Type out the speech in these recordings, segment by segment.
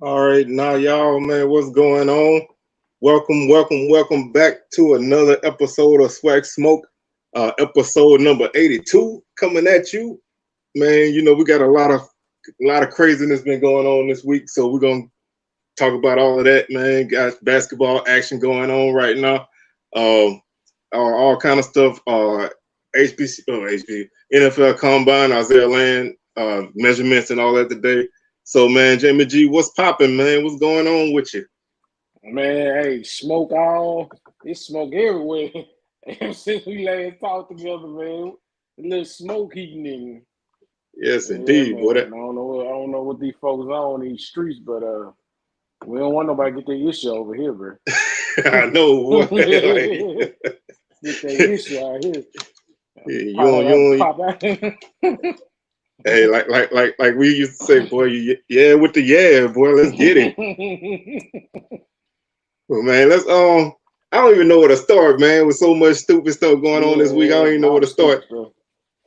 All right, now y'all, man, what's going on? Welcome back to another episode of SWAC Smoke, episode number 82 coming at you. Man, we got a lot of craziness been going on this week, so we're gonna talk about all of that, man. Got basketball action going on right now. Um, all kind of stuff. NFL Combine, Isaiah Land, measurements and all that today. So, man, Jamie G, what's popping, man? What's going on with you? Man, hey, it's smoke everywhere. Ever since we last talked together, man, a little smoke heating in. Yes, Yeah, indeed, boy. man. I don't know what these folks on these streets, but we don't want nobody to get their issue over here, bro. I know, boy. Get their issue out here. You don't, Pop out. hey, like we used to say, boy, yeah, with the yeah, boy, let's get it. Well, man, I don't even know where to start, man. With so much stupid stuff going on this week, I don't even know where to start.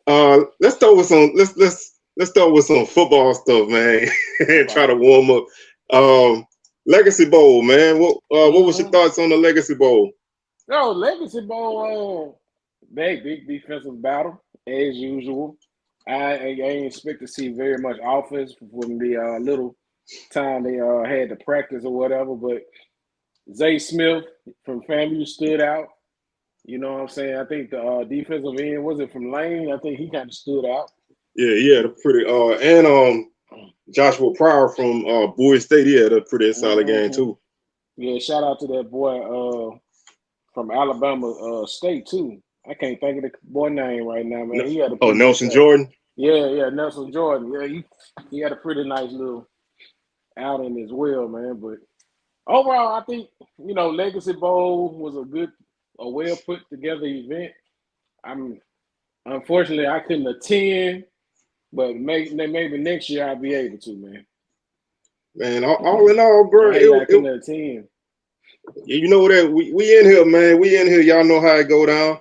Let's start with let's start with some football stuff, man, and try to warm up. Legacy Bowl, man. What was your thoughts on the Legacy Bowl? No, Legacy Bowl, big defensive battle as usual. I ain't expect to see very much offense from the little time they had to practice or whatever, but Zay Smith from FAMU stood out. You know what I'm saying? I think the defensive end, was it from Lane? I think he kind of stood out. Yeah, the pretty and Joshua Pryor from Bowie State, he had a pretty solid game too. Yeah, shout out to that boy from Alabama State too. I can't think of the boy name right now, man. He had a Nelson Jordan. Yeah, Nelson Jordan. Yeah, he had a pretty nice little outing as well, man. But overall, I think Legacy Bowl was a well put together event. Unfortunately I couldn't attend, but maybe next year I'll be able to, man. Man, all in all, bro, I couldn't attend. You know that we in here, man. We in here. Y'all know how it go down.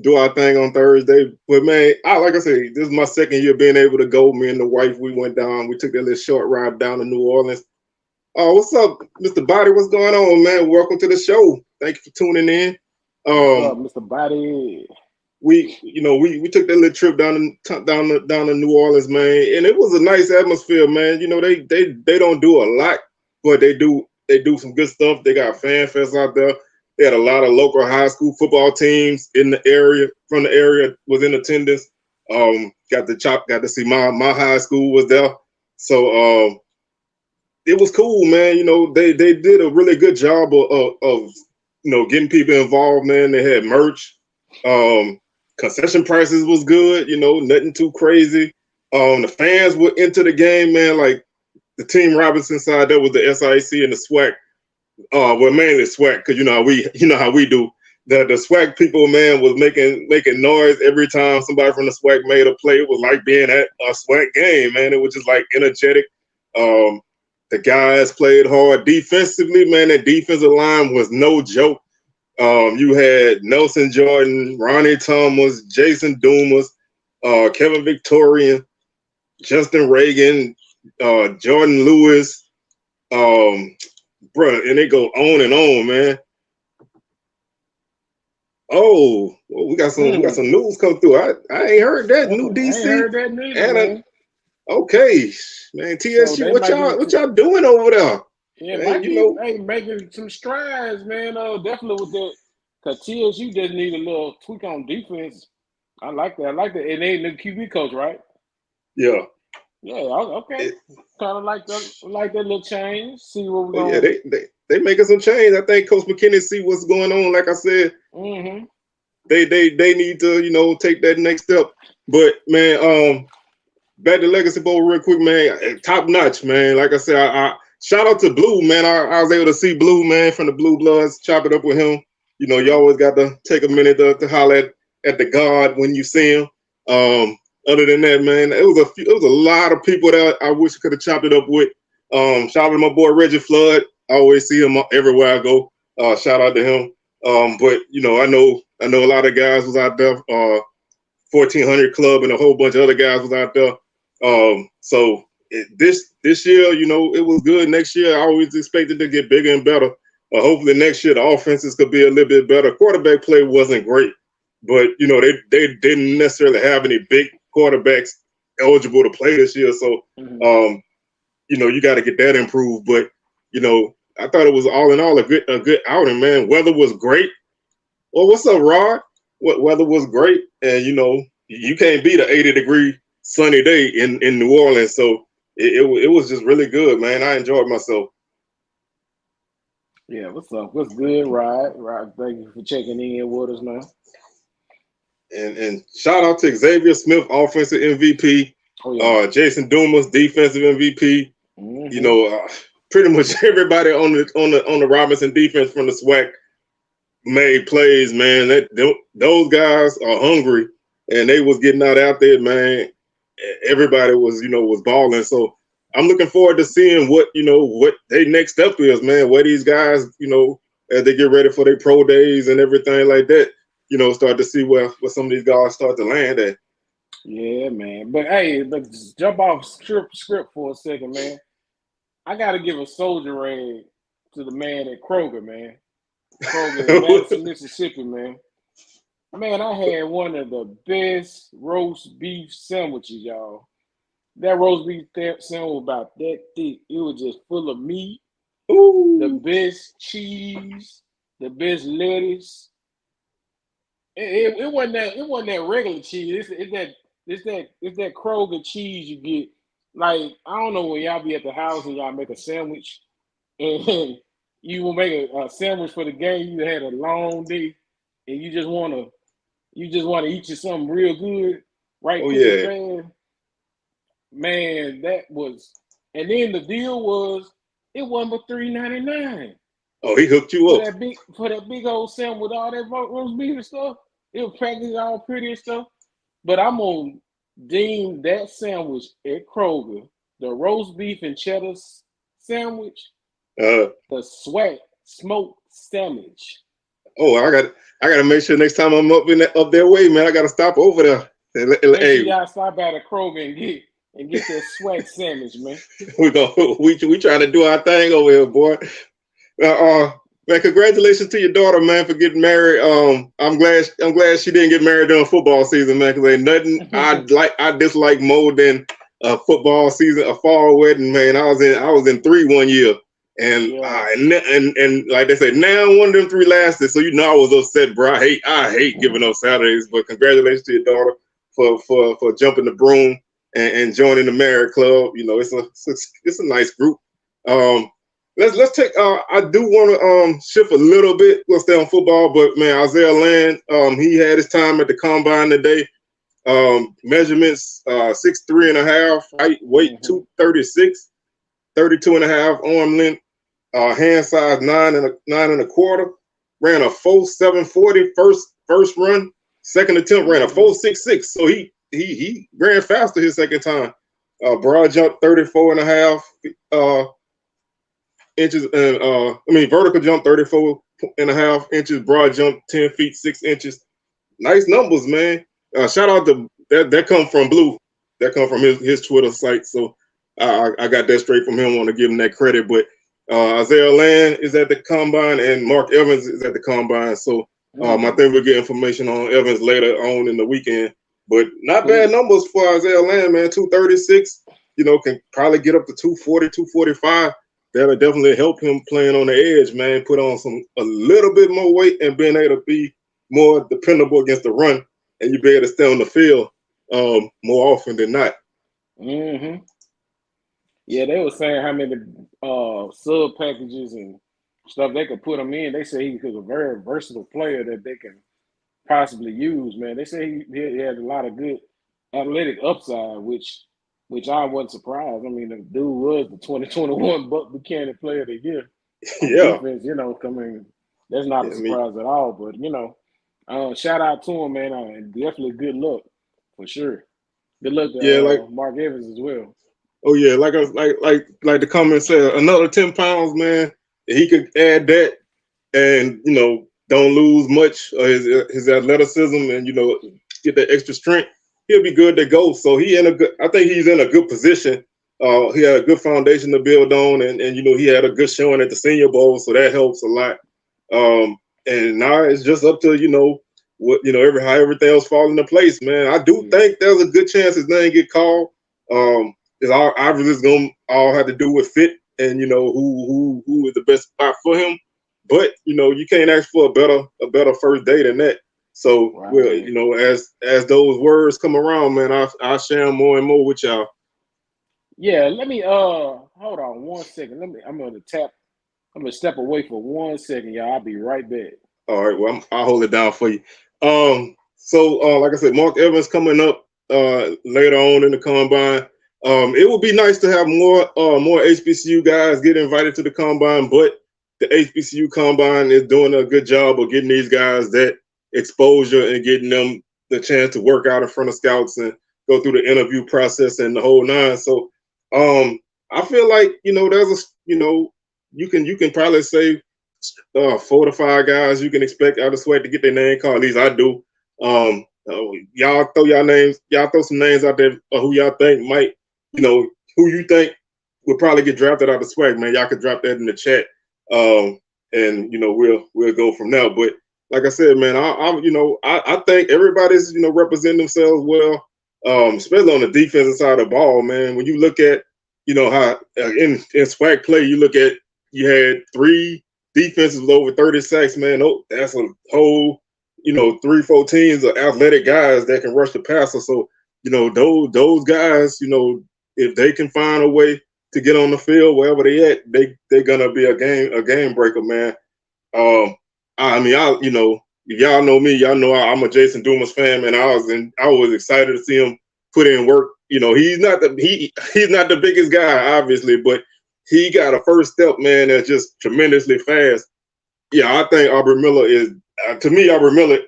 Do our thing on Thursday. But man, like I said, this is my second year being able to go. Me and the wife, we went down. We took that little short ride down to New Orleans. What's up, Mr. Body? What's going on, man? Welcome to the show. Thank you for tuning in. What's up, Mr. Body? We took that little trip down to New Orleans, man, and it was a nice atmosphere, man. They don't do a lot, but they do some good stuff. They got fan fest out there. They had a lot of local high school football teams in the area, from the area, was in attendance. Got to see my high school was there. So it was cool, man. They did a really good job of getting people involved, man. They had merch. Concession prices was good, nothing too crazy. The fans were into the game, man. Like the Team Robinson side, that was the SIC and the SWAC. Well, mainly SWAC, because you know how we do. The SWAC people, man, was making noise every time somebody from the SWAC made a play. It was like being at a SWAC game, man. It was just like energetic. The guys played hard defensively, man. That defensive line was no joke. You had Nelson Jordan, Ronnie Thomas, Jason Dumas, Kevin Victorian, Justin Reagan, Jordan Lewis, bro, and they go on and on, man. Oh, well, we got some news come through. I ain't heard that. New DC. I ain't heard that neither, man. Okay, man. TSU, So what y'all doing over there? Yeah, man, making some strides, man. Definitely with that. Cause TSU just need a little tweak on defense. I like that. And they the QB coach, right? Yeah. Yeah. Okay. Kind of like that little change. See what we're going. Yeah, they making some change. I think Coach McKinney see what's going on. Like I said, they need to take that next step. But man, back to Legacy Bowl real quick, man. Top notch, man. Like I said, I shout out to Blue, man. I was able to see Blue, man, from the Blue Bloods. Chop it up with him. You always got to take a minute to holler at the God when you see him. Other than that, man, it was a lot of people that I wish I could have chopped it up with. Shout out to my boy Reggie Flood. I always see him everywhere I go. Shout out to him. But I know a lot of guys was out there. 1400 Club and a whole bunch of other guys was out there. So this year, you know, it was good. Next year, I always expected to get bigger and better. Hopefully next year the offenses could be a little bit better. Quarterback play wasn't great, but you know they didn't necessarily have any big quarterbacks eligible to play this year. So you know, you got to get that improved. But you know, I thought it was all in all a good outing, man. Weather was great. Well, what's up, Rod? What weather was great, and you know, you can't beat an 80-degree sunny day in New Orleans. So it was just really good, man. I enjoyed myself. Yeah, what's up? What's good, Rod? Rod, thank you for checking in with us, man. And shout out to Xavier Smith, offensive MVP. Oh, yeah. Jason Dumas, defensive MVP. You know, pretty much everybody on the Robinson defense from the SWAC made plays, man. Those guys are hungry, and they was getting out there, man. Everybody was, you know, was balling. So I'm looking forward to seeing what their next step is, man. Where these guys, you know, as they get ready for their pro days and everything like that, you know, start to see where some of these guys start to land at. Yeah, man. But hey, let's jump off script for a second, man. I got to give a soldier rag to the man at Kroger, man. Kroger in Madison, Mississippi, man. Man, I had one of the best roast beef sandwiches, y'all. That roast beef sandwich was about that thick. It was just full of meat, the best cheese, the best lettuce. It wasn't that regular cheese. It's that Kroger cheese you get. Like, I don't know, when y'all be at the house and y'all make a sandwich and you will make a sandwich for the game. You had a long day and you just wanna eat you something real good, right? Oh yeah, man, that was. And then the deal was it wasn't but $3.99. Oh, he hooked you up for that big old sandwich with all that roast beef and stuff. It was packaged all pretty and stuff. But I'm gonna deem that sandwich at Kroger, the roast beef and cheddar sandwich, the SWAC smoked sandwich. Oh, I got to make sure next time I'm up their way, man. I got to stop over there. Make sure y'all stop by the Kroger and get that SWAC sandwich, man. we trying to do our thing over here, boy. Man, congratulations to your daughter, man, for getting married. I'm glad she didn't get married during football season, man, because ain't nothing I dislike more than a football season, a fall wedding, man. I was in 3 1 year, and like they said, now one of them 3 lasted. So you know I was upset, bro. I hate giving up Saturdays, but congratulations to your daughter for jumping the broom and joining the married club. You know, it's a nice group. Let's take. I do want to shift a little bit. We'll stay on football, but man, Isaiah Land, he had his time at the combine today. Measurements 6'3" and a half, height, weight 236, 32 and a half arm length, hand size 9 and a quarter. Ran a 4.740 first run. Second attempt ran a 4.66. So he ran faster his second time. Broad jump 34 and a half. Inches and vertical jump 34 and a half inches, broad jump 10 feet 6 inches. Nice numbers, man. Shout out to that come from Blue. That come from his Twitter site. So I got that straight from him. I want to give him that credit. But Isaiah Land is at the combine and Mark Evans is at the combine. So I think we'll get information on Evans later on in the weekend. But not bad numbers for Isaiah Land, man. 236. You know, can probably get up to 240, 245. That'll definitely help him playing on the edge, man. Put on a little bit more weight and being able to be more dependable against the run, and you be able to stay on the field more often than not. Yeah, they were saying how many sub packages and stuff they could put him in. They say he was a very versatile player that they can possibly use, man. They say he had a lot of good athletic upside, which I wasn't surprised. I mean, the dude was the 2021 Buck Buchanan Player of the Year. Yeah. Defense, you know, that's not a surprise at all. But, you know, shout out to him, man. And definitely good luck, for sure. Good luck to Mark Evans as well. Oh, yeah. Like the comment said, another 10 pounds, man. He could add that and, you know, don't lose much of his athleticism and, you know, get that extra strength. He'll be good to go. So I think he's in a good position he had a good foundation to build on, and he had a good showing at the Senior Bowl, so that helps a lot. And now it's just up to what how everything else falls into place, man. I do think there's a good chance his name get called. It's all obviously it's gonna all have to do with fit and who is the best spot for him. But you can't ask for a better first day than that. So well, as those words come around, man, I'll share them more and more with y'all. Yeah, let me hold on 1 second. I'm gonna step away for 1 second, y'all. I'll be right back. All right, well, I'll hold it down for you. So like I said, Mark Evans coming up later on in the combine. It would be nice to have more HBCU guys get invited to the combine, but the HBCU combine is doing a good job of getting these guys that exposure and getting them the chance to work out in front of scouts and go through the interview process and the whole nine. So I feel like there's you can probably say 4 to 5 guys you can expect out of SWAC to get their name called. At least I do. Y'all throw some names out there who y'all think might, who you think would probably get drafted out of SWAC, man. Y'all could drop that in the chat. And we'll go from there. But like I said, man, I think everybody's representing themselves well, especially on the defensive side of the ball, man. When you look at how in SWAC play, you had 3 defenses with over 30 sacks, man. Oh, that's a whole 3-4 teams of athletic guys that can rush the passer. So those guys, if they can find a way to get on the field wherever they at, they're gonna be a game breaker, man. If y'all know me, y'all know I'm a Jason Dumas fan, man. I was excited to see him put in work. He's not the biggest guy, obviously, but he got a first step, man, that's just tremendously fast. Yeah, I think Aubrey Miller is to me, Aubrey Miller,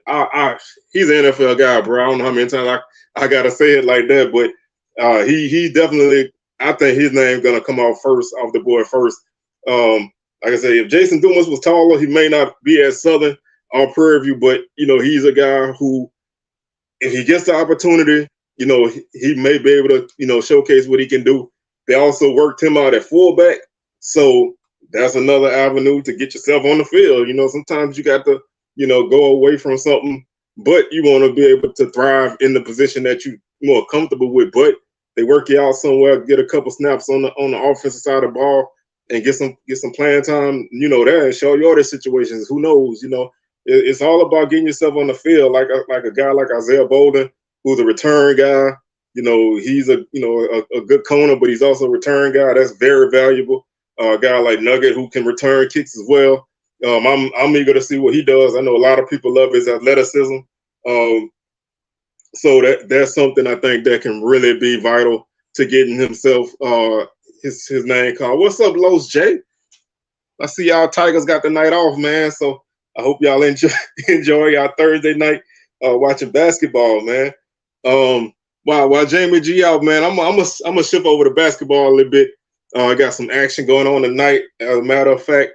he's an NFL guy, bro. I don't know how many times I gotta say it like that, but he definitely, I think his name's gonna come off the board first. Like I say, if Jason Dumas was taller, he may not be as Southern or Prairie View, but he's a guy who, if he gets the opportunity, he may be able to showcase what he can do. They also worked him out at fullback, so that's another avenue to get yourself on the field. Sometimes you got to go away from something, but you want to be able to thrive in the position that you're more comfortable with. But they work you out somewhere, get a couple snaps on the offensive side of the ball, and get some playing time. There and show you other situations. Who knows? It's all about getting yourself on the field, like a guy like Isaiah Bolden, who's a return guy. He's a good corner, but he's also a return guy. That's very valuable. A guy like Nugget who can return kicks as well. I'm eager to see what he does. I know a lot of people love his athleticism. So that's something I think that can really be vital to getting himself his name called. What's up, Los J? I see y'all Tigers got the night off, man. So I hope y'all enjoy y'all Thursday night watching basketball, man. While Jamie G out, man, I'm gonna shift over to basketball a little bit. I got some action going on tonight. As a matter of fact,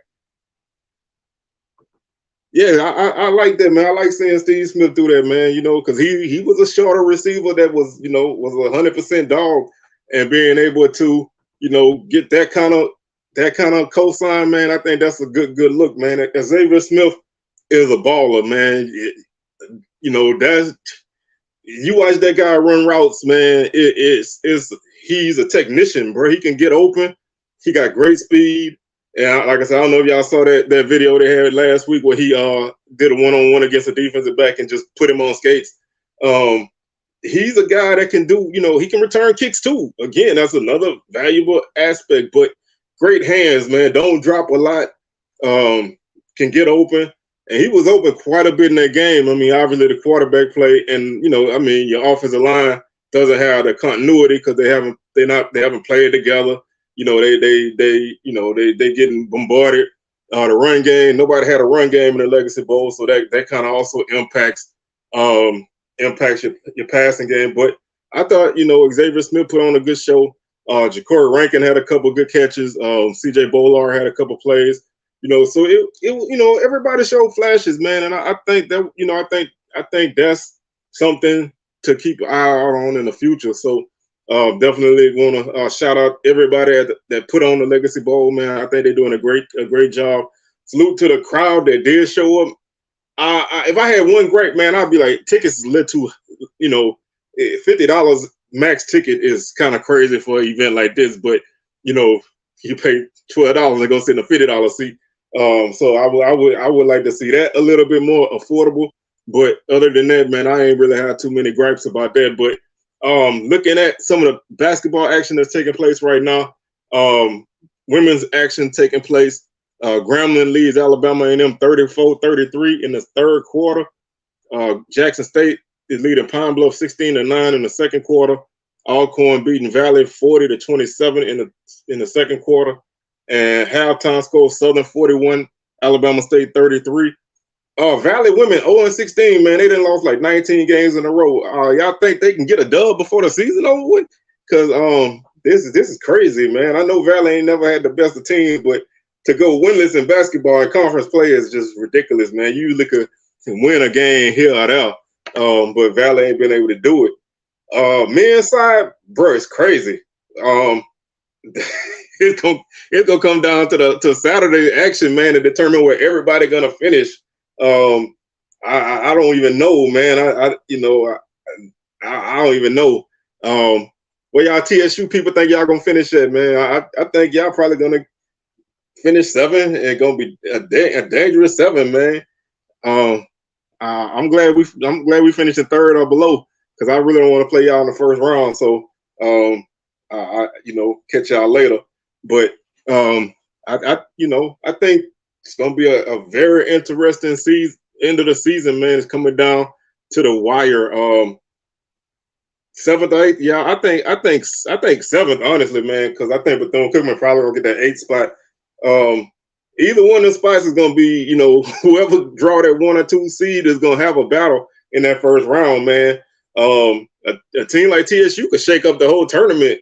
yeah, I like that, man. I like seeing Steve Smith do that, man. Because he was a shorter receiver that was 100% dog, and being able to get that kind of cosign, man. I think that's a good look, man. Xavier Smith is a baller, man. That's, you watch that guy run routes, man. He's a technician, bro. He can get open. He got great speed. And like I said, I don't know if y'all saw that video they had last week where he did a one-on-one against a defensive back and just put him on skates. He's a guy that can do, he can return kicks too. Again, that's another valuable aspect, but great hands, man. Don't drop a lot. Can get open. And he was open quite a bit in that game. I mean, obviously the quarterback play and, your offensive line doesn't have the continuity because they haven't played together. They getting bombarded. The run game, nobody had a run game in the Legacy Bowl, so that kind of also impacts your passing game. But I thought, Xavier Smith put on a good show. Ja'Cory Rankin had a couple good catches. CJ Bolar had a couple plays. So it everybody showed flashes, man, and I think that I think that's something to keep an eye out on in the future. So Definitely want to shout out everybody that put on the Legacy Bowl, man. I think they're doing a great job. Salute to the crowd that did show up. If I had one gripe, man, I'd be like, tickets is a little too, $50 max ticket is kind of crazy for an event like this. But you pay $12 to go sit in a $50 seat. So I would like to see that a little bit more affordable. But other than that, man, I ain't really had too many gripes about that. But looking at some of the basketball action that's taking place right now, women's action taking place. Grambling leads Alabama A&M 34-33 in the third quarter. Jackson State is leading Pine Bluff 16-9 in the second quarter. Alcorn beating Valley 40-27 in the second quarter. And halftime score Southern 41, Alabama State 33. Valley women 0-16, man. They done lost like 19 games in a row. Y'all think they can get a dub before the season over with? Because this is crazy, man. I know Valley ain't never had the best of teams, but to go winless in basketball and conference play is just ridiculous, man. You usually can win a game here or there, but Valley ain't been able to do it. Men's side, bro, it's crazy. It's gonna come down to Saturday action, man, to determine where everybody gonna finish. I don't even know, man. I don't even know. Where y'all TSU people think y'all gonna finish at, man? I think y'all probably gonna finish 7 and gonna be a dangerous 7, man. I'm glad we finished in 3rd or below because I really don't want to play y'all in the first round. So catch y'all later. But I think it's gonna be a very interesting end of the season, man. It's coming down to the wire. 7th or 8th, yeah. I think 7th, honestly, man, because I think Bethune-Cookman probably gonna get that 8th spot. Either one of the spots is gonna be, whoever draw that 1 or 2 seed is gonna have a battle in that first round, man. A team like TSU could shake up the whole tournament.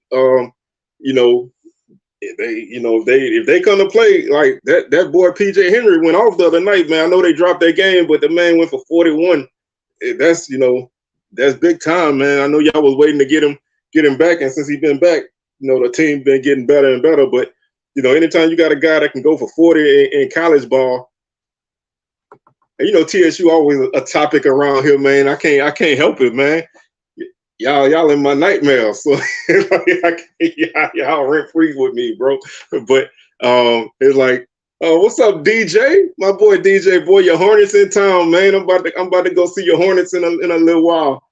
If they come to play like that boy PJ Henry went off the other night, man. I know they dropped their game, but the man went for 41. That's big time, man. I know y'all was waiting to get him back, and since he's been back, the team been getting better and better. But anytime you got a guy that can go for 40 in college ball, and TSU always a topic around here, man. I can't help it, man. Y'all in my nightmares, so y'all rent free with me, bro. But it's like, what's up, DJ? My boy DJ, boy, your Hornets in town, man. I'm about to go see your Hornets in a little while.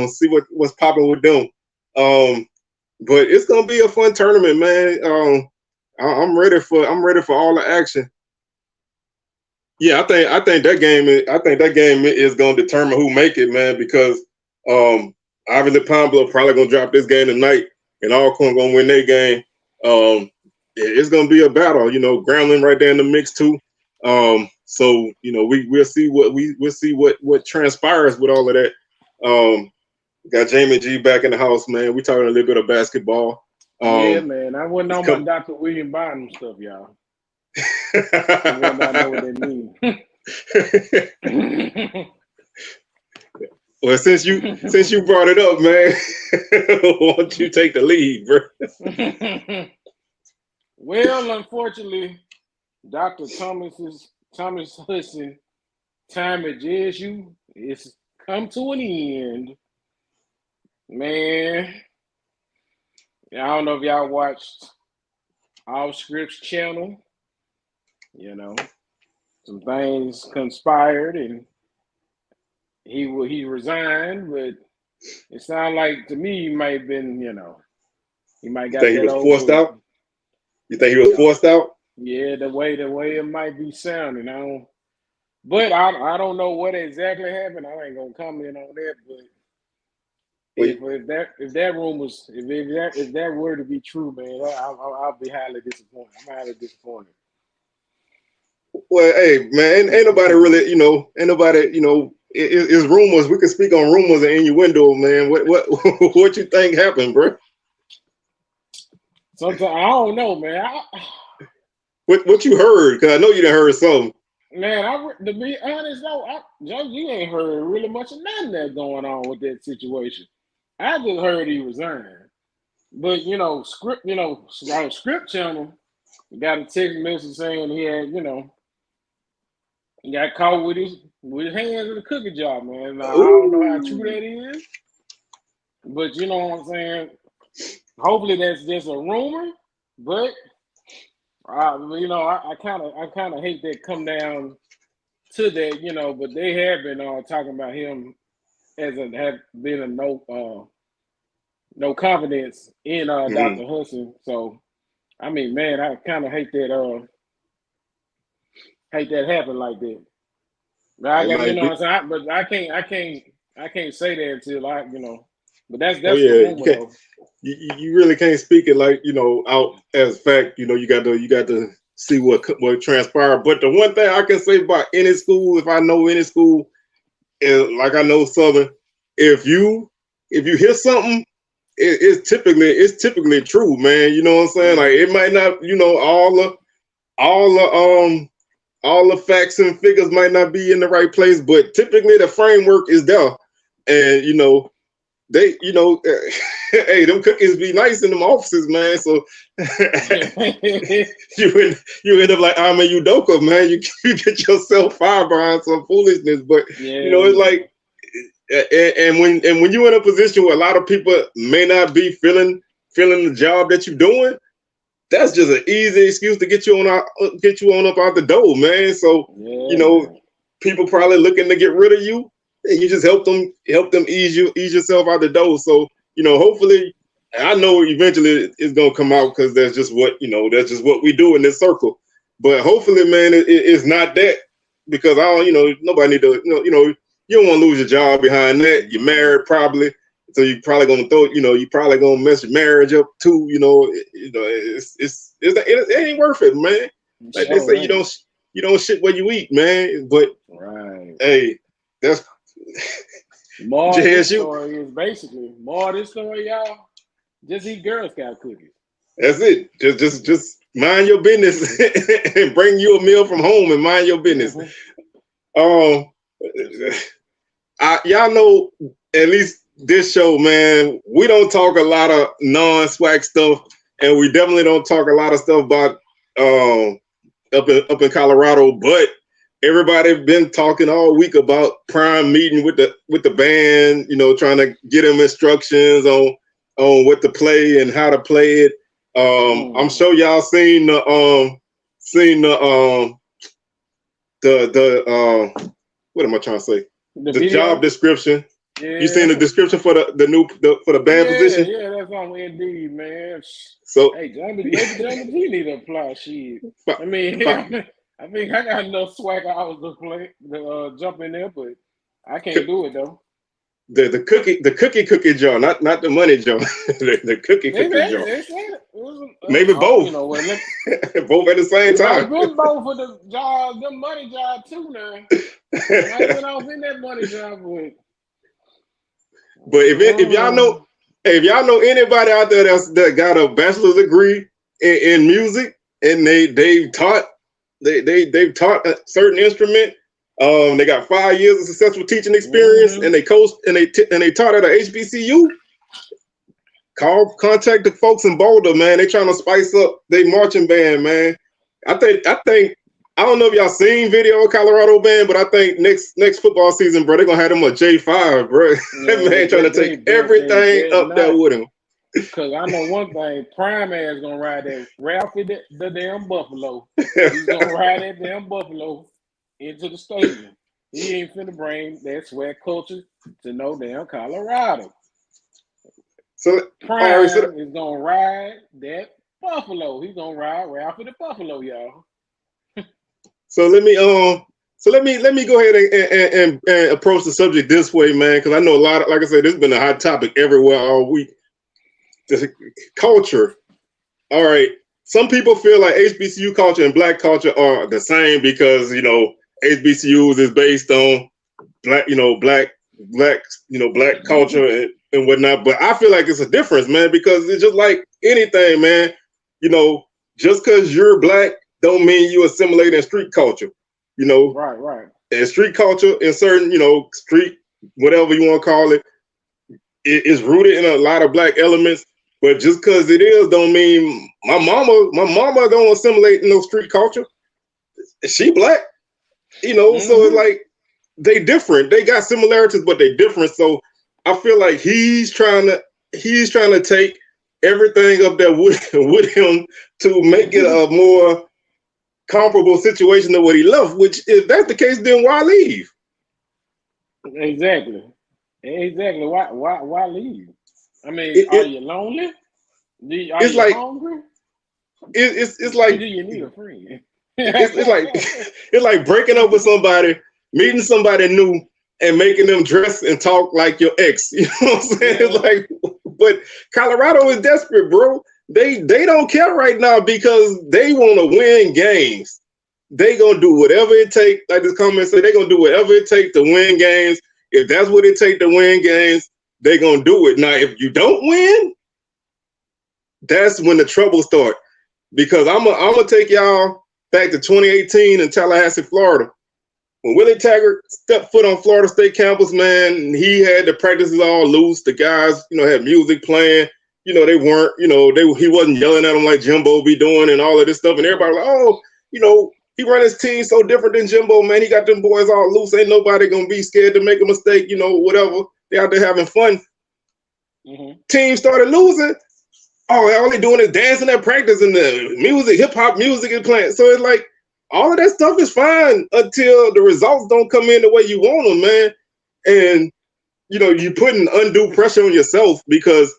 See what's popping with them. But it's gonna be a fun tournament, man. I'm ready for all the action. Yeah, I think that game is gonna determine who make it, man, because obviously Pine Bluff probably gonna drop this game tonight, and Alcorn gonna win their game. It's gonna be a battle, Grambling right there in the mix too. So we'll see what transpires with all of that. Got Jamie G back in the house, man. We talking a little bit of basketball. Yeah, man. I wasn't on my Dr. William Bynum stuff, y'all. I know what they mean. Well, since you brought it up, man, why don't you take the lead, bro? Well, unfortunately, Dr. Thomas Hudson time at JSU is come to an end. Man, I don't know if y'all watched All Scripts channel. Some things conspired and he resigned, but it sounded like to me he might have been, he might got that. You think he was forced out? You think he was forced out? Yeah, the way it might be sounding. I don't know what exactly happened. I ain't gonna comment on that, but if that rumors, if that were to be true, man, I'll be highly disappointed. I'm highly disappointed. Well, hey, man, ain't nobody really, it's rumors. We can speak on rumors and innuendo, man. What you think happened, bro? Sometimes I don't know, man. What you heard? Because I know you done heard something. Man, to be honest though, you ain't heard really much of nothing that's going on with that situation. I just heard he resigned. But script, on script channel, got a text message saying he had, he got caught with his hands in the cookie jar, man. Now, I don't know how true that is, but you know what I'm saying. Hopefully that's just a rumor, but I kind of hate that come down to that, but they have been talking about him as have been a no confidence in Dr. Hudson. So I mean, man, I kind of hate that happen like that. But I got, what I'm saying, but I can't say that until but that's the rumor though. You really can't speak it like out as fact. You got to see what transpired. But the one thing I can say about any school, if I know any school, is like I know Southern, if you hear something, it's typically true, man. You know what I'm saying? Like it might not, all the facts and figures might not be in the right place, but typically the framework is there, and they, hey, them cookies be nice in them offices, man. So you end up like Ame Udoka, man. You get yourself fired behind some foolishness, but it's like, and when you're in a position where a lot of people may not be feeling the job that you're doing, that's just an easy excuse to get you on up out the door, man. So people probably looking to get rid of you. And you just help them ease yourself out the door. So, hopefully, I know eventually it's gonna come out because that's just what we do in this circle. But hopefully, man, it's not that, because nobody need to, you don't want to lose your job behind that. You're married probably, so you're probably gonna you're probably gonna mess your marriage up too. It ain't worth it, man. Like they say, you don't shit where you eat, man. But hey, that's more of this story is basically y'all. Just eat Girl Scout cookies. That's it. Just mind your business and bring you a meal from home and mind your business. Y'all know, at least this show, man, we don't talk a lot of non-SWAC stuff, and we definitely don't talk a lot of stuff about up in Colorado, but everybody been talking all week about Prime meeting with the band, trying to get them instructions on what to play and how to play it. I'm sure y'all seen the what am I trying to say? The job description. Yeah. You seen the description for the band position? Yeah, that's on Indeed, man. So hey, maybe he need to apply. Shit. I mean, I think I got enough swag hours to jump in there, but I can't do it though. The cookie jar, not the money jar. the cookie jar. Maybe both. Both at the same time. I've been both for the job, the money job too now. I went off in that money job, but if y'all know anybody out there that got a bachelor's degree in music and they've taught a certain instrument. They got 5 years of successful teaching experience, and they coached and they taught at a HBCU. Contact the folks in Boulder, man. They trying to spice up their marching band, man. I think I don't know if y'all seen video of Colorado band, but I think next football season, bro, they're gonna have them a J5, bro. That man trying to take everything up there with him. Because I know one thing, Prime ass gonna ride that Ralphie the damn Buffalo. He's gonna ride that damn Buffalo into the stadium. He ain't finna bring that SWAC culture to no damn Colorado. So Prime is gonna ride that Buffalo. He's gonna ride Ralphie the Buffalo, y'all. So let me go ahead and approach the subject this way, man, because I know a lot of, like I said, this has been a hot topic everywhere all week. The culture. All right. Some people feel like HBCU culture and black culture are the same because, HBCUs is based on black culture and whatnot. But I feel like it's a difference, man, because it's just like anything, man. Just because you're black don't mean you assimilate in street culture. Right. And street culture in certain, street, whatever you want to call it, is rooted in a lot of black elements. But just because it is, don't mean my mama don't assimilate in no street culture. She black, so it's like they different. They got similarities, but they different. So I feel like he's trying to take everything up there with him to make it a more comparable situation to what he left. Which, if that's the case, then why leave? Exactly. Why leave? I mean, are you lonely? Are you hungry? It's like, do you need a friend? it's like breaking up with somebody, meeting somebody new, and making them dress and talk like your ex. You know what I'm saying? Yeah. It's like, but Colorado is desperate, bro. They don't care right now because they want to win games. They gonna do whatever it takes. Like this comment say, they gonna do whatever it takes to win games. If that's what it takes to win games, they gonna do it. Now, if you don't win, that's when the trouble starts. Because I'm gonna take y'all back to 2018 in Tallahassee, Florida. When Willie Taggart stepped foot on Florida State campus, man, he had the practices all loose. The guys, had music playing. They weren't, he wasn't yelling at them like Jimbo be doing and all of this stuff. And everybody like, oh, he run his team so different than Jimbo, man. He got them boys all loose. Ain't nobody gonna be scared to make a mistake, whatever. They out there having fun. Team started losing. Oh, all they doing is dancing at practice and the music, hip hop music is playing. So it's like all of that stuff is fine until the results don't come in the way you want them, man. And you're putting undue pressure on yourself because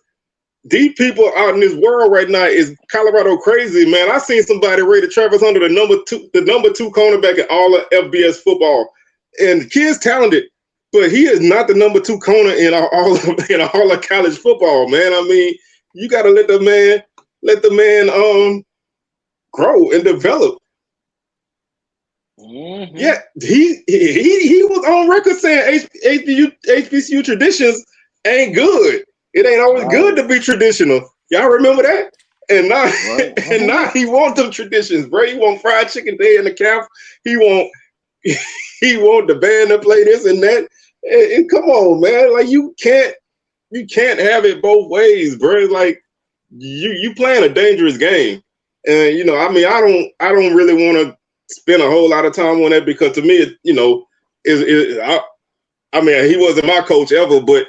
these people out in this world right now is Colorado crazy, man. I seen somebody rated Travis Hunter the number two cornerback in all of FBS football, and the kid's talented, but he is not the number 2 corner in all of college football, man. I mean, you got to let the man grow and develop. Yeah, he was on record saying HBCU traditions ain't good. It ain't always good to be traditional. Y'all remember that? And now he want them traditions, bro. He want fried chicken day in the camp. He want the band to play this and that. And come on, man. Like you can't have it both ways, bro. Like you playing a dangerous game. And I mean, I don't really want to spend a whole lot of time on that because to me, I mean, he wasn't my coach ever, but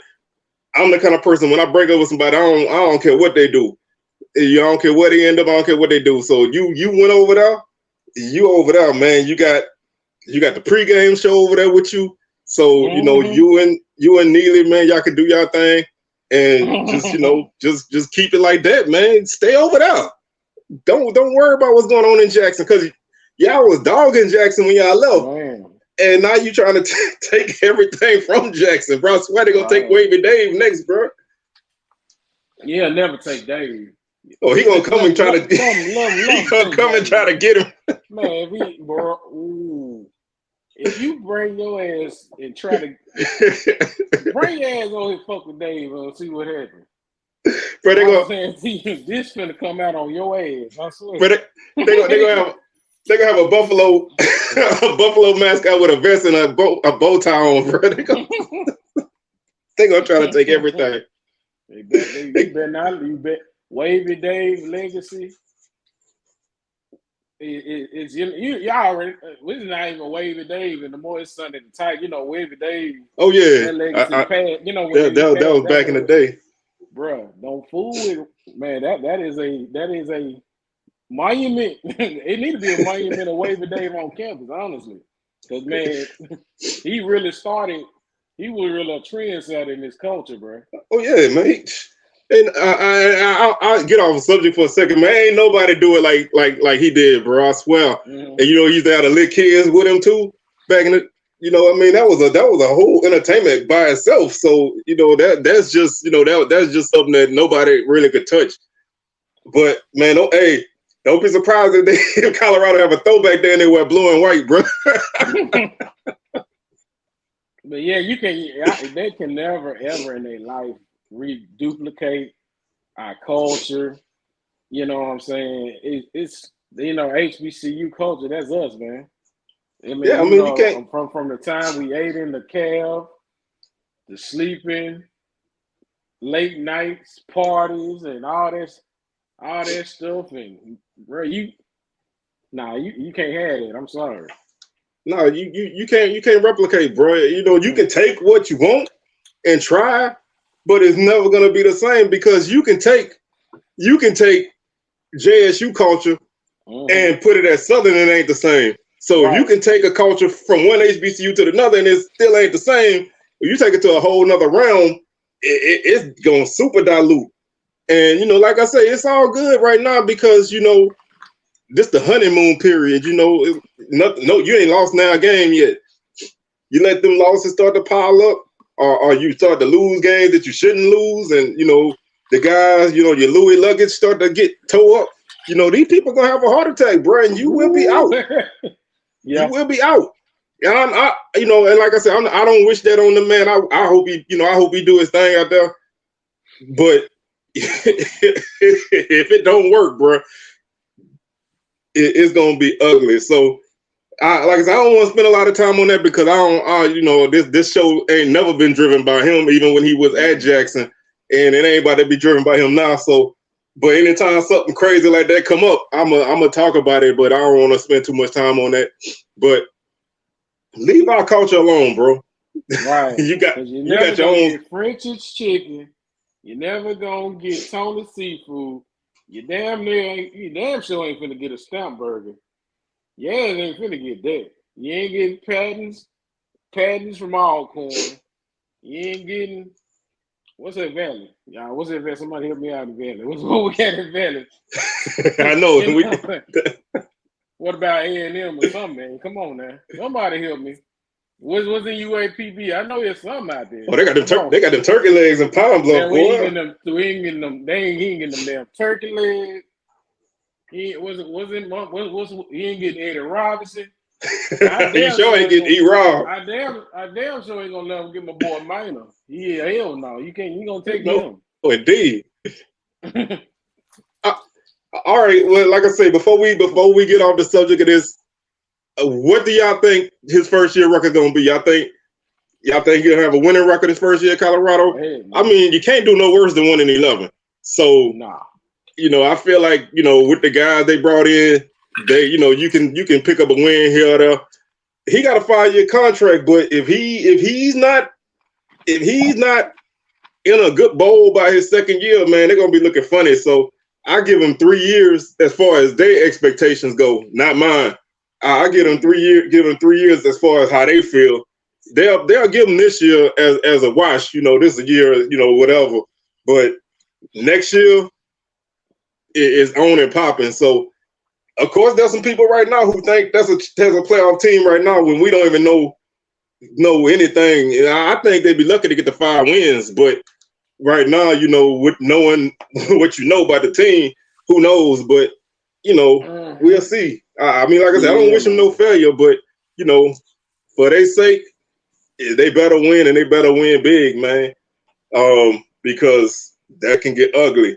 I'm the kind of person when I break up with somebody, I don't care what they do. I don't care where they end up. I don't care what they do. So you went over there. You over there, man. You got the pregame show over there with you. So you and Neely, man, y'all can do y'all thing, and just keep it like that, man. Stay over there. Don't worry about what's going on in Jackson because y'all was dogging Jackson when y'all left. Man. And now you trying to take everything from Jackson, bro. I swear they're going to take Wavy Dave next, bro. Yeah, never take Dave. Oh, he going to come and try to get him. Man, bro, if you bring your ass and try to bring your ass on his fuck with Dave and see what happens. Bro, this finna come out on your ass, I swear. But they're gonna have a buffalo mascot with a vest and a bow tie on, bro. They're gonna try to take everything. They better not. You bet. Wavy Dave legacy. It's y'all already. We're not even Wavy Dave, and the more it's Sunday the tight. Wavy Dave. Oh yeah, that legacy pad. That was back in the day, bro. Don't fool with man. That is a monument. It needs to be a monument of Wavy Dave on campus, honestly. Because man, he really started. He was really a trendsetter in this culture, bro. Oh yeah, man. And I'll get off the subject for a second, man. Ain't nobody do it like he did, bro. I swear. And he used to have the little kids with him too. Back in the, I mean, that was a whole entertainment by itself. So that's just that's just something that nobody really could touch. But man, don't be surprised if Colorado have a throwback there and they wear blue and white, bro. But yeah, they can never ever in their life reduplicate our culture. You know what I'm saying? It's HBCU culture. That's us, man. You can't from the time we ate in the cab, the sleeping, late nights, parties, and all that stuff. And bro, you can't have it. I'm sorry. No, you can't replicate, bro. You know, you can take what you want and try, but it's never gonna be the same because you can take JSU culture and put it at Southern, and it ain't the same. So if you can take a culture from one HBCU to another and it still ain't the same, if you take it to a whole nother realm, it's gonna super dilute. And you know, like I say, it's all good right now because you know this the honeymoon period. You know, you ain't lost now a game yet. You let them losses start to pile up, or you start to lose games that you shouldn't lose, and you know the guys, you know, your Louis luggage start to get tore up. You know, these people gonna have a heart attack, bro, and you will be out. You will be out. And you know, and like I said, I don't wish that on the man. I hope he, you know, I hope he do his thing out there. But if it don't work, bro, it's gonna be ugly. So, like I said, I don't want to spend a lot of time on that because you know, this show ain't never been driven by him, even when he was at Jackson, and it ain't about to be driven by him now. So, but anytime something crazy like that come up, I'm gonna talk about it, but I don't want to spend too much time on that. But leave our culture alone, bro. Right. you got your own French's chicken. You're never gonna get Tony seafood. You damn sure ain't finna get a stamp burger. Yeah, ain't finna get that. You ain't getting patties from Alcorn. You ain't getting what's that Valley? Yeah, what's that Valley? Somebody help me out in Valley. What's what we got in Valley? I know. What about A&M or something, man? Come on now. Somebody help me. What's in UAPB? I know there's some out there. Oh, they got them turkey legs and pound bluff, boy. He ain't getting them damn turkey legs. He ain't getting Eddie Robinson. He sure ain't getting E-Rob. I damn sure ain't gonna let him get my boy Minor. Yeah, hell no. You gonna take him. Oh, indeed. All right. Well, like I say, before we get off the subject of this, what do y'all think his first year record gonna be? Y'all think he'll have a winning record his first year at Colorado? Hey, I mean, you can't do no worse than 1-11. So, you know, I feel like, you know, with the guys they brought in, you know, you can pick up a win here or there. He got a 5-year contract, but if he's not in a good bowl by his second year, man, they're gonna be looking funny. So I give him 3 years as far as their expectations go, not mine. I give them 3 years. Give them 3 years as far as how they feel. They'll give them this year as a wash. You know, this is a year. You know, whatever. But next year is on and popping. So, of course, there's some people right now who think there's a playoff team right now when we don't even know anything. And I think they'd be lucky to get the 5 wins. But right now, you know, with knowing what you know about the team, who knows? But you know, we'll see. I mean, like I said, I don't wish them no failure, but you know, for their sake, they better win and they better win big, man. Because that can get ugly.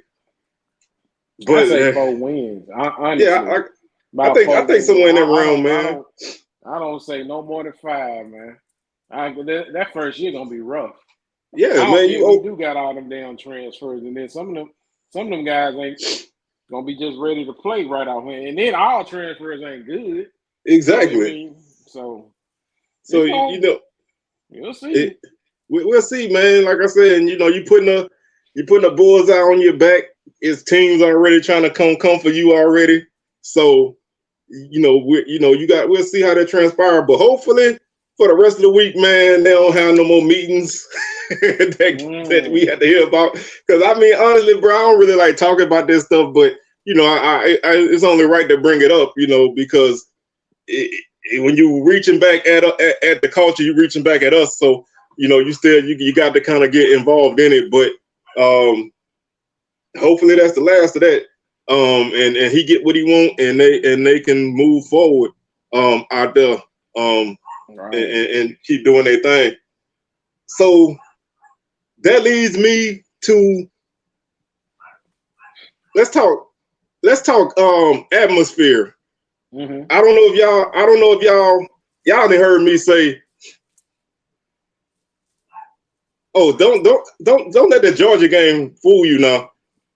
But I say 4 wins. Honestly, yeah, I think somewhere in that realm, man. I don't say no more than 5, man. That first year gonna be rough. Yeah, man. We do got all them damn transfers, and then some of them guys ain't gonna be just ready to play right off, and then all transfers ain't good. Exactly. You know what I mean? So you know, we'll see. We'll see, man. Like I said, and you know, you putting a bullseye on your back. His team's already trying to come for you already. So, you know, we'll see how that transpires. But hopefully, for the rest of the week, man, they don't have no more meetings that we have to hear about. Because I mean, honestly, bro, I don't really like talking about this stuff, but you know, I it's only right to bring it up, you know, because when you reaching back at the culture, you reaching back at us. So, you know, you got to kind of get involved in it. But hopefully that's the last of that. And he get what he want, and they can move forward out there. Right. And keep doing their thing. So that leads me to let's talk atmosphere. Mm-hmm. I don't know if y'all done heard me say Oh, don't let the Georgia game fool you now.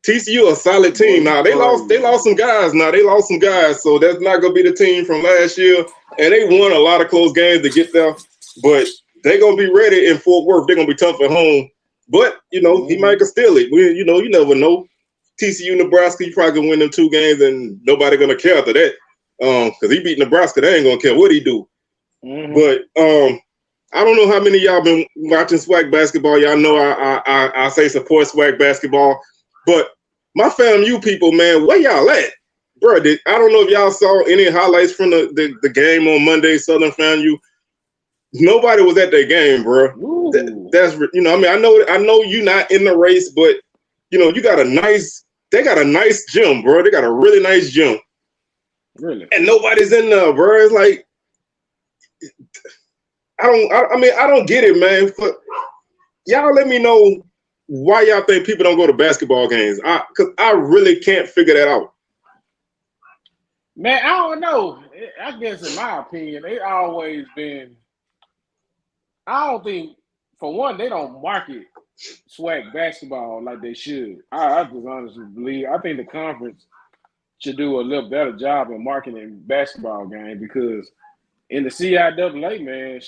TCU a solid team now. They lost some guys now. They lost some guys, so that's not gonna be the team from last year. And they won a lot of close games to get there, but they're gonna be ready in Fort Worth. They're gonna be tough at home. But he might can steal it. You never know. TCU, Nebraska, you probably can win them 2 games, and nobody gonna care after that. Because he beat Nebraska, they ain't gonna care what he do. But I don't know how many of y'all been watching SWAC basketball. Y'all know I say support SWAC basketball. But my FAMU people, man, where y'all at? Bro, I don't know if y'all saw any highlights from the game on Monday, Southern FAMU. Nobody was at that game, bro. That's I know you're not in the race, but they got a nice gym, bro. They got a really nice gym. Really? And nobody's in there, bro. It's like I don't get it, man. Y'all let me know why y'all think people don't go to basketball games. Because I really can't figure that out. Man, I don't know. I guess in my opinion, they always been. I don't think, for one, they don't market SWAC basketball like they should. I just honestly believe. I think the conference should do a little better job in marketing basketball game, because in the CIAA, man,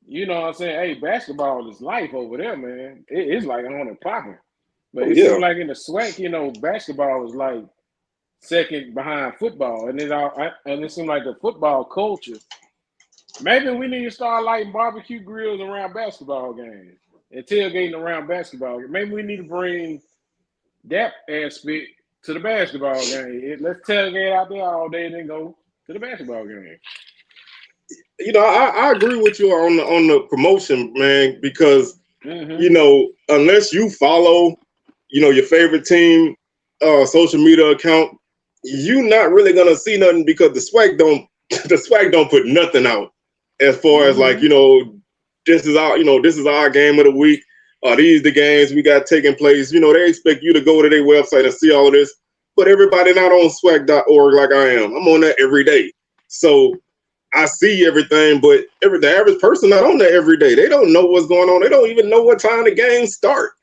you know what I'm saying? Hey, basketball is life over there, man. It's like on and popping. But it seems like in the SWAC, basketball is like second behind football. And it seems like the football culture, maybe we need to start lighting barbecue grills around basketball games and tailgating around basketball games. Maybe we need to bring that aspect to the basketball game. Let's tailgate out there all day and then go to the basketball game. I agree with you on the promotion, man, because unless you follow, your favorite team social media account, you're not really gonna see nothing, because the SWAC don't put nothing out as far as like, this is our game of the week. These the games we got taking place. They expect you to go to their website and see all of this, but everybody not on SWAC.org like I am. I'm on that every day, so I see everything, but the average person not on there every day. They don't know what's going on. They don't even know what time the games start.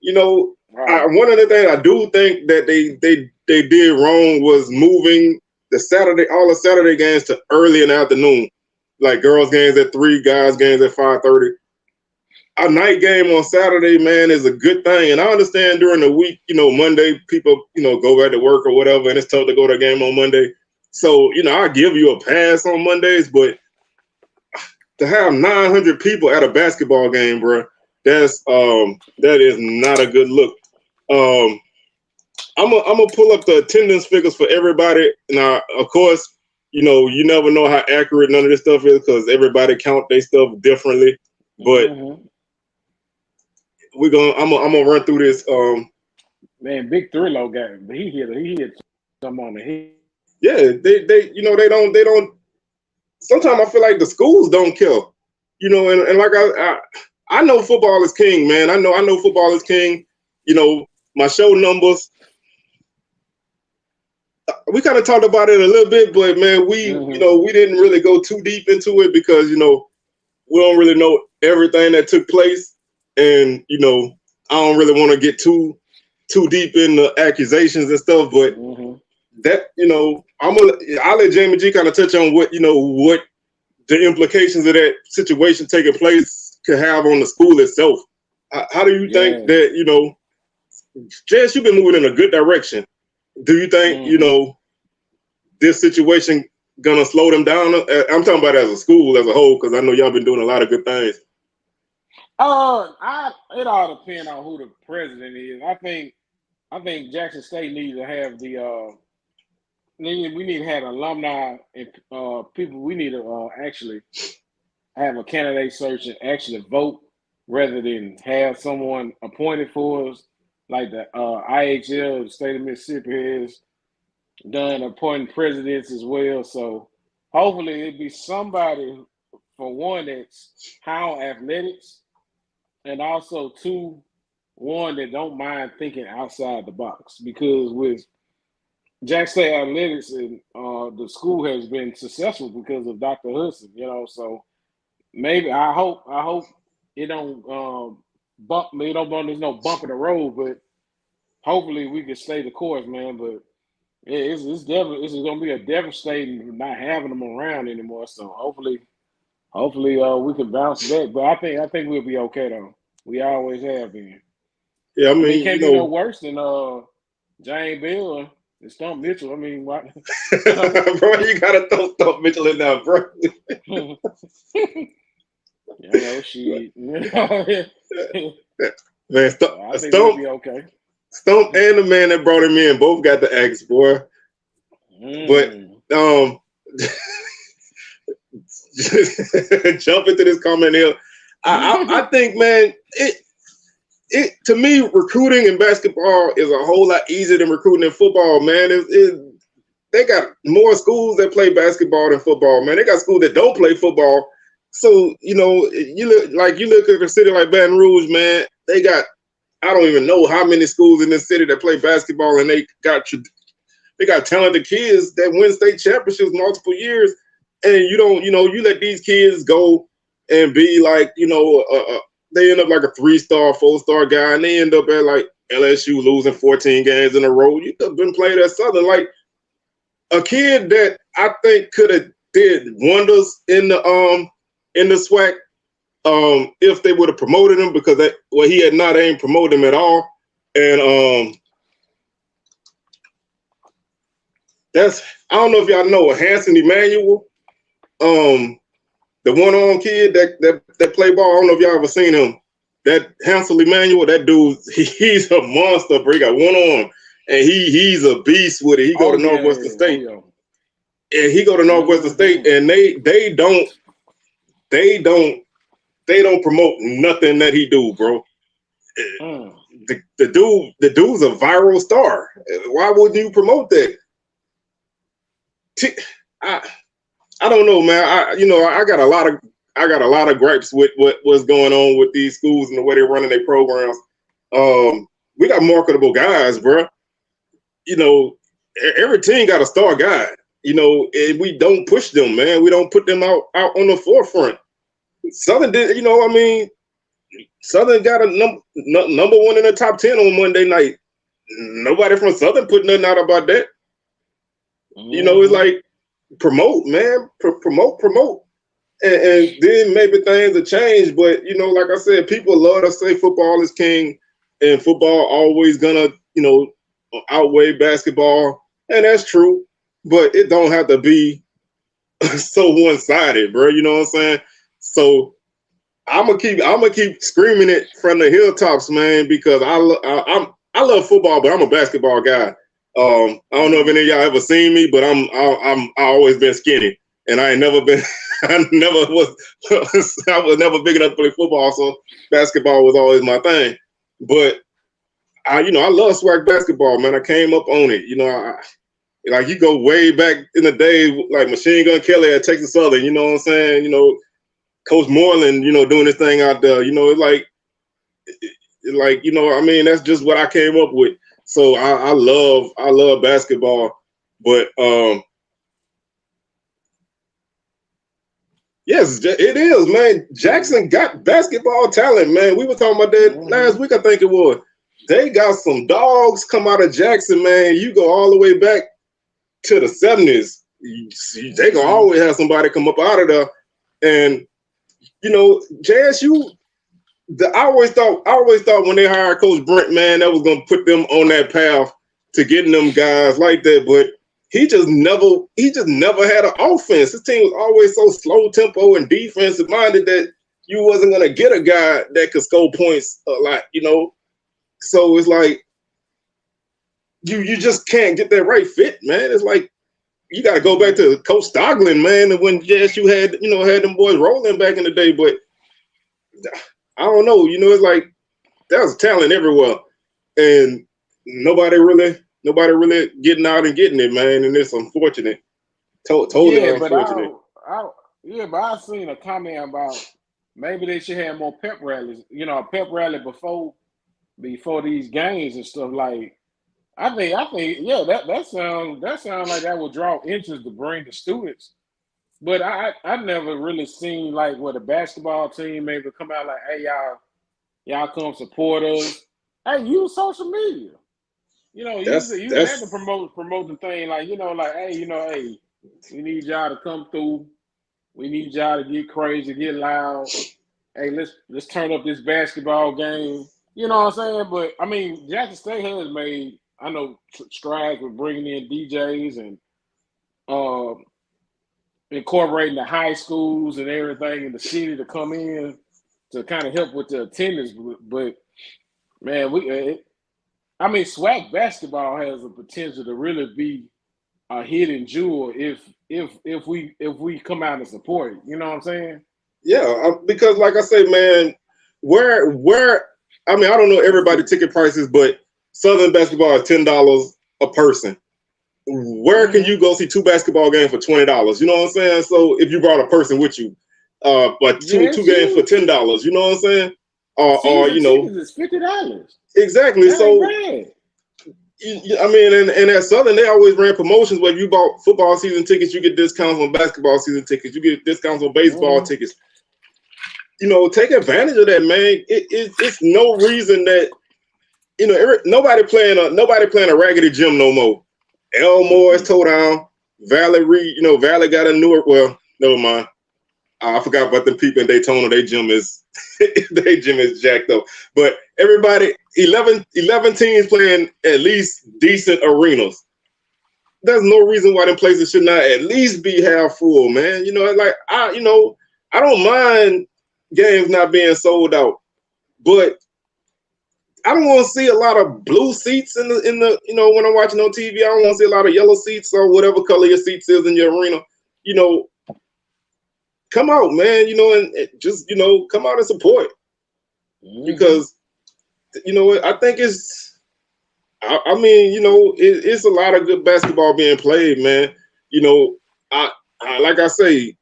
Right. One of the things I do think that they did wrong was moving all the Saturday games to early in the afternoon, like girls games at 3, guys games at 5:30. A night game on Saturday, man, is a good thing. And I understand during the week, Monday people, go back to work or whatever, and it's tough to go to a game on Monday. So, I give you a pass on Mondays, but to have 900 people at a basketball game, bro, that is not a good look. I'm gonna pull up the attendance figures for everybody. Now, of course, you never know how accurate none of this stuff is, because everybody count their stuff differently. But I'm gonna run through this. Man, Big Thrillo game, but he hit something on the head. Yeah, they don't. Sometimes I feel like the schools don't care, and like I know football is king, man. I know football is king. My show numbers. We kind of talked about it a little bit, but man, we didn't really go too deep into it, because we don't really know everything that took place, and I don't really want to get too deep in the accusations and stuff, but. That I'll let Jamie G kind of touch on what what the implications of that situation taking place could have on the school itself. How do you think that Jess, you've been moving in a good direction? Do you think this situation gonna slow them down? I'm talking about as a school as a whole, because I know y'all been doing a lot of good things. It all depends on who the president is. I think Jackson State needs to have we need to have alumni and people. We need to actually have a candidate search and actually vote, rather than have someone appointed for us, like the IHL, the state of Mississippi, has done appointing presidents as well. So hopefully it'd be somebody, for one, that's high on athletics, and also one that don't mind thinking outside the box, because with Jackson State Athletics and the school has been successful because of Dr. Hudson, so maybe I hope it don't bump me. There's no bump in the road, but hopefully we can stay the course, man. But yeah, this is gonna be a devastating not having them around anymore. So hopefully we can bounce back. But I think we'll be okay though. We always have been. Yeah, I I mean, it mean, can't get no worse than James Bill and Stump Mitchell. I mean, what? bro, you gotta throw Stump Mitchell in there, bro. Shit. Man, I think we'll be okay. Stump and the man that brought him in both got the axe, boy. But jump into this comment here. I think, man, it to me, recruiting in basketball is a whole lot easier than recruiting in football, man. They got more schools that play basketball than football, man. They got schools that don't play football. So, you look at a city like Baton Rouge, man, they got, I don't even know how many schools in this city that play basketball, and they got talented kids that win state championships multiple years. And you let these kids go and be like, they end up like a 3-star, 4-star guy, and they end up at like LSU losing 14 games in a row. You could have been playing at Southern. Like a kid that I think could have did wonders in the SWAC if they would have promoted him, because he had not aimed promote him at all. And I don't know if y'all know Hanson Emmanuel, the one-on kid that play ball. I don't know if y'all ever seen him. That Hansel Emmanuel, that dude, he's a monster, bro. He got one arm, and he's a beast with it. He go to Northwestern State, and he go to Northwestern State, and they don't promote nothing that he do, bro. The dude's a viral star. Why wouldn't you promote that? I don't know, man. I got a lot of gripes with what's going on with these schools and the way they're running their programs. We got marketable guys, bro. Every team got a star guy. And we don't push them, man. We don't put them out on the forefront. Southern did, Southern got a number one in the top 10 on Monday night. Nobody from Southern put nothing out about that. It's like, promote, man. Promote. And then maybe things will change. But, like I said, people love to say football is king, and football always gonna, outweigh basketball. And that's true. But it don't have to be so one-sided, bro. You know what I'm saying? So I'm gonna keep screaming it from the hilltops, man, because I love football, but I'm a basketball guy. I don't know if any of y'all ever seen me, but I always been skinny, and I was never big enough to play football, so basketball was always my thing. But I love SWAC basketball, man. I came up on it. Like you go way back in the day, like Machine Gun Kelly at Texas Southern. You know what I'm saying? Coach Moreland, doing this thing out there. That's just what I came up with. So I love basketball, but yes, it is, man. Jackson got basketball talent, man. We were talking about that last week, I think it was. They got some dogs come out of Jackson, man. You go all the way back to the 70s. They gonna always have somebody come up out of there, and JSU. I always thought when they hired Coach Brent, man, that was gonna put them on that path to getting them guys like that. But he just never had an offense. His team was always so slow tempo and defensive minded that you wasn't gonna get a guy that could score points a lot, So it's like you just can't get that right fit, man. It's like you got to go back to Coach Stoglin, man, and when JSU had them boys rolling back in the day. But I don't know, it's like there was talent everywhere, and nobody really getting out and getting it, man. And it's unfortunate, totally unfortunate. But I've seen a comment about maybe they should have more pep rallies. A pep rally before these games and stuff. Like I think that sounds like that will draw interest to bring the students But I never really seen like what a basketball team maybe come out like, hey y'all come support us. Hey, use social media. Use that to promote the thing. Like, like, hey, we need y'all to come through. We need y'all to get crazy, get loud. Hey, let's turn up this basketball game. You know what I'm saying? But I mean, Jackson State has made, I know, strides with bringing in DJs and incorporating the high schools and everything in the city to come in to kind of help with the attendance. But man, SWAC basketball has the potential to really be a hidden jewel if we come out and support it. You know what I'm saying? Yeah, because like I say, man, where I mean, I don't know everybody ticket prices, but Southern basketball is $10 a person. Where can you go see two basketball games for $20? You know what I'm saying? So if you brought a person with you, but two games for $10, you know what I'm saying? Or you know, is $50. Exactly. That so ain't bad. I mean, and at Southern, they always ran promotions where if you bought football season tickets, you get discounts on basketball season tickets, you get discounts on baseball tickets. You know, take advantage of that, man. It's no reason that, you know, nobody playing a raggedy gym no more. Elmore is towed down. Valley got a newer. Well, never mind. I forgot about the people in Daytona. Their gym is jacked up. But everybody, 11 teams playing at least decent arenas. There's no reason why them places should not at least be half full, man. You know, like I don't mind games not being sold out, but I don't want to see a lot of blue seats in the when I'm watching on TV. I don't want to see a lot of yellow seats or whatever color your seats is in your arena. You know, come out, man. You know, and just come out and support because I think it's. I mean, it's a lot of good basketball being played, man. You know, I like I say,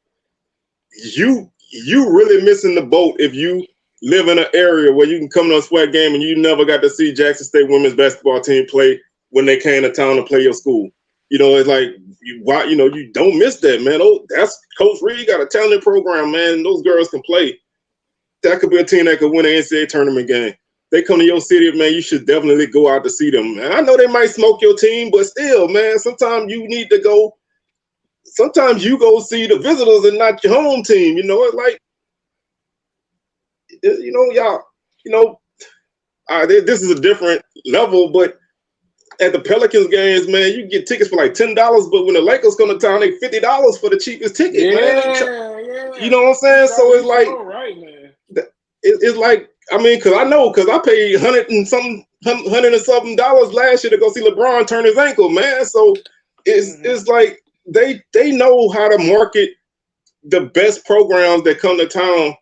you really missing the boat if you live in an area where you can come to a SWAC game and you never got to see Jackson State women's basketball team play when they came to town to play your school. You know, it's like you don't miss that, man. Oh, that's Coach Reed got a talented program, man. Those girls can play. That could be a team that could win an NCAA tournament game. They come to your city, man, you should definitely go out to see them. And I know they might smoke your team, but still, man, sometimes you need to go. Sometimes you go see the visitors and not your home team. You know, it's like, y'all, this is a different level, but at the Pelicans games, man, you get tickets for like $10, but when the Lakers come to town, they $50 for the cheapest ticket, man. You know what I'm saying? So it's like, right, man. It's like, I mean, because I paid $100 and something last year to go see LeBron turn his ankle, man. So it's like they know how to market the best programs that come to town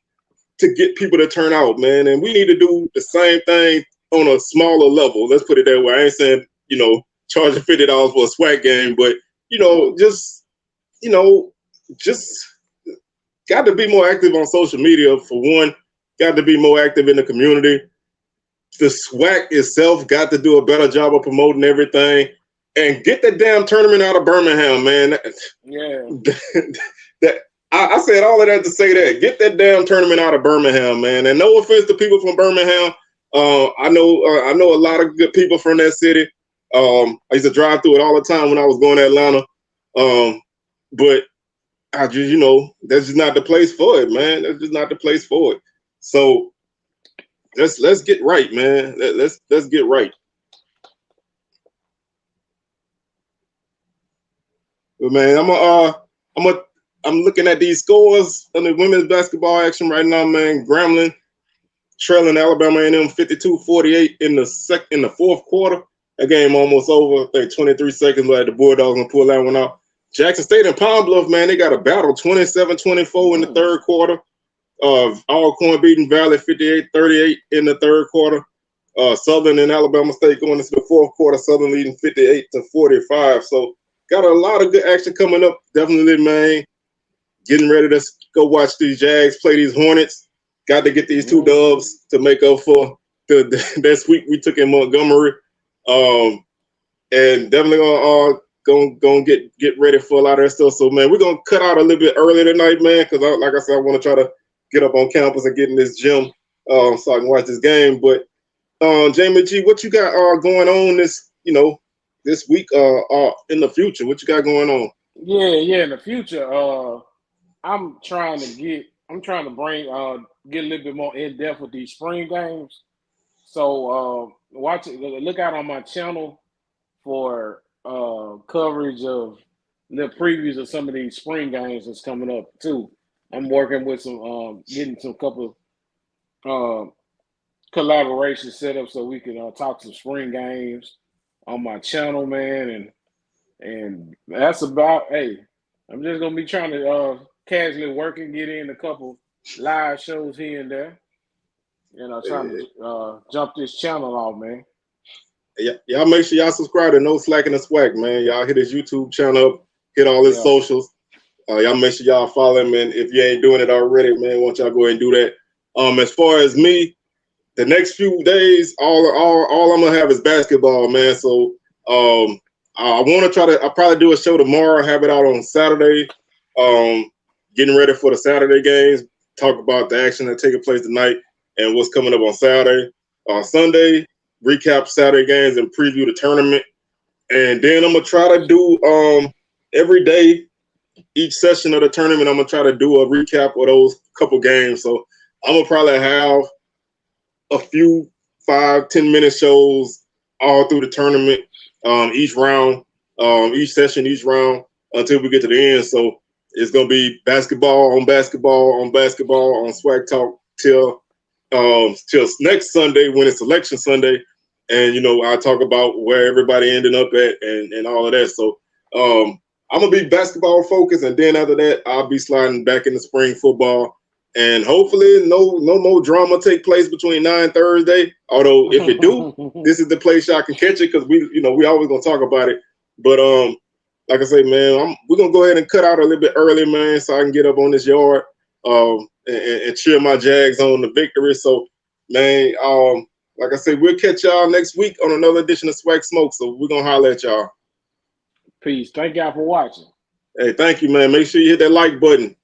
to get people to turn out, man. And we need to do the same thing on a smaller level. Let's put it that way. I ain't saying, charging $50 for a SWAC game, but just got to be more active on social media for one. Got to be more active in the community. The SWAC itself got to do a better job of promoting everything and get that damn tournament out of Birmingham, man. Yeah. I said all of that to say that. Get that damn tournament out of Birmingham, man. And no offense to people from Birmingham. I know a lot of good people from that city. I used to drive through it all the time when I was going to Atlanta. But I just, that's just not the place for it, man. That's just not the place for it. So let's get right, man. Let's get right. But man, I'm looking at these scores on the women's basketball action right now, man. Grambling trailing Alabama A&M 52-48 in the fourth quarter. That game almost over. I think 23 seconds left. The Bulldogs gonna pull that one out. Jackson State and Pine Bluff, man, they got a battle 27-24 in the third quarter. Alcorn beating Valley 58-38 in the third quarter. Southern and Alabama State going into the fourth quarter. Southern leading 58-45. So got a lot of good action coming up. Definitely, man. Getting ready to go watch these Jags play these Hornets. Got to get these two dubs to make up for that sweep we took in Montgomery. And definitely gonna get ready for a lot of that stuff. So man, we're gonna cut out a little bit early tonight, man, because like I said, I want to try to get up on campus and get in this gym so I can watch this game. But Jamie G, what you got going on this week in the future? What you got going on? Yeah, in the future, I'm trying to bring get a little bit more in depth with these spring games. So look out on my channel for coverage of the previews of some of these spring games that's coming up too. I'm working with some getting some couple collaborations set up so we can talk some spring games on my channel, man, and that's about. Hey, I'm just gonna be trying to casually work and get in a couple live shows here and there. Trying to jump this channel off, man. Yeah, y'all make sure y'all subscribe to No Slack and the SWAC, man. Y'all hit his YouTube channel up, hit all his socials. Y'all make sure y'all follow him, and if you ain't doing it already, man, why don't y'all go ahead and do that. As far as me, the next few days, all I'm gonna have is basketball, man. So I want to I'll probably do a show tomorrow, have it out on Saturday. Getting ready for the Saturday games, talk about the action that's taking place tonight and what's coming up on Saturday. Sunday, recap Saturday games and preview the tournament. And then I'm gonna try to do every day, each session of the tournament, I'm gonna try to do a recap of those couple games. So I'm gonna probably have a few 5-10 minute shows all through the tournament, each round, each session, each round until we get to the end. So it's gonna be basketball on SWAC Talk till next Sunday when it's election Sunday, and I talk about where everybody ended up at and all of that. So I'm gonna be basketball focused, and then after that I'll be sliding back into spring football. And hopefully no more drama take place between now and Thursday. Although if it do, this is the place y'all can catch it, because we always gonna talk about it. But like I say, man, we're gonna go ahead and cut out a little bit early, man, so I can get up on this yard and cheer my Jags on the victory. So, man, like I said, we'll catch y'all next week on another edition of SWAC Smoke. So we're gonna holler at y'all. Peace. Thank y'all for watching. Hey, thank you, man. Make sure you hit that like button.